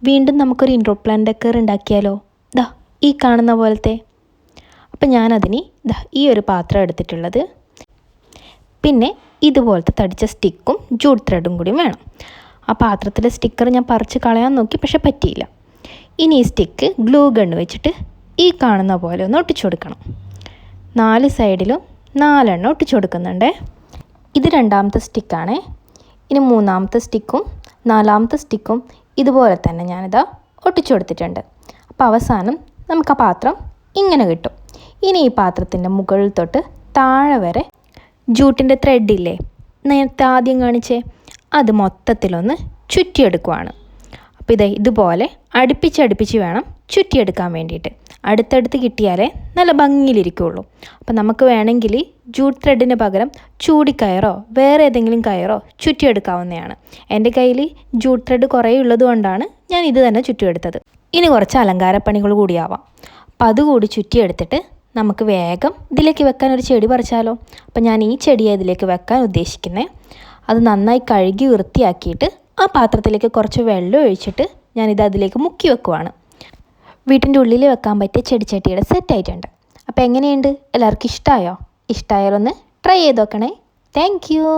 വീണ്ടും നമുക്കൊരു indoor plant decker ഉണ്ടാക്കിയാലോ? ദാ ഈ കാണുന്ന പോലത്തെ. അപ്പം ഞാനതിന് ഈ ഒരു പാത്രം എടുത്തിട്ടുള്ളത്. പിന്നെ ഇതുപോലത്തെ തടിച്ച സ്റ്റിക്കും ജൂട്ട് ത്രെഡും കൂടി വേണം. ആ പാത്രത്തിലെ സ്റ്റിക്കർ ഞാൻ പറിച്ച് കളയാൻ നോക്കി, പക്ഷെ പറ്റിയില്ല. ഇനി ഈ സ്റ്റിക്ക് ഗ്ലൂ ഗണ്ണ് വെച്ചിട്ട് ഈ കാണുന്ന പോലെ ഒന്ന് ഒട്ടിച്ചു കൊടുക്കണം. 4 സൈഡിലും 4 എണ്ണം ഒട്ടിച്ചു കൊടുക്കുന്നുണ്ട്. ഇത് രണ്ടാമത്തെ സ്റ്റിക്കാണേ. ഇനി മൂന്നാമത്തെ സ്റ്റിക്കും 4ാമത്തെ സ്റ്റിക്കും ഇതുപോലെ തന്നെ ഞാനിതാ ഒട്ടിച്ചു കൊടുത്തിട്ടുണ്ട്. അപ്പോൾ അവസാനം നമുക്ക് ആ പാത്രം ഇങ്ങനെ കിട്ടും. ഇനി ഈ പാത്രത്തിൻ്റെ മുകളിൽ തൊട്ട് താഴെ വരെ ജൂട്ടിൻ്റെ ത്രെഡില്ലേ, നേരത്തെ ആദ്യം കാണിച്ചേ, അത് മൊത്തത്തിലൊന്ന് ചുറ്റിയെടുക്കുവാണ്. അപ്പോൾ ഇതുപോലെ അടുപ്പിച്ചടുപ്പിച്ച് വേണം ചുറ്റിയെടുക്കാൻ വേണ്ടിയിട്ട്. അടുത്തടുത്ത് കിട്ടിയാലേ നല്ല ഭംഗിയിലിരിക്കുകയുള്ളൂ. അപ്പോൾ നമുക്ക് വേണമെങ്കിൽ ജൂട്ട് ത്രെഡിന് പകരം ചൂടിക്കയറോ വേറെ ഏതെങ്കിലും കയറോ ചുറ്റിയെടുക്കാവുന്നതാണ്. എൻ്റെ കയ്യിൽ ജൂട്ട് ത്രെഡ് കുറേ ഉള്ളത് കൊണ്ടാണ് ഞാൻ ഇത് തന്നെ ചുറ്റിയെടുത്തത്. ഇനി കുറച്ച് അലങ്കാരപ്പണികൾ കൂടിയാവാം. അപ്പോൾ അതുകൂടി ചുറ്റിയെടുത്തിട്ട് നമുക്ക് വേഗം ഇതിലേക്ക് വെക്കാൻ ഒരു ചെടി പറിച്ചാലോ. അപ്പോൾ ഞാൻ ഈ ചെടിയെ ഇതിലേക്ക് വെക്കാൻ ഉദ്ദേശിക്കുന്നത്. അത് നന്നായി കഴുകി വൃത്തിയാക്കിയിട്ട് ആ പാത്രത്തിലേക്ക് കുറച്ച് വെള്ളം ഒഴിച്ചിട്ട് ഞാനിത് അതിലേക്ക് മുക്കി വെക്കുവാണ്. വീട്ടിൻ്റെ ഉള്ളിൽ വെക്കാൻ പറ്റിയ ചെടിച്ചട്ടിയുടെ സെറ്റായിട്ടുണ്ട്. അപ്പോൾ എങ്ങനെയുണ്ട്? എല്ലാവർക്കും ഇഷ്ടമായോ? ഇഷ്ടമായാലൊന്ന് ട്രൈ ചെയ്ത് നോക്കണേ. Thank you.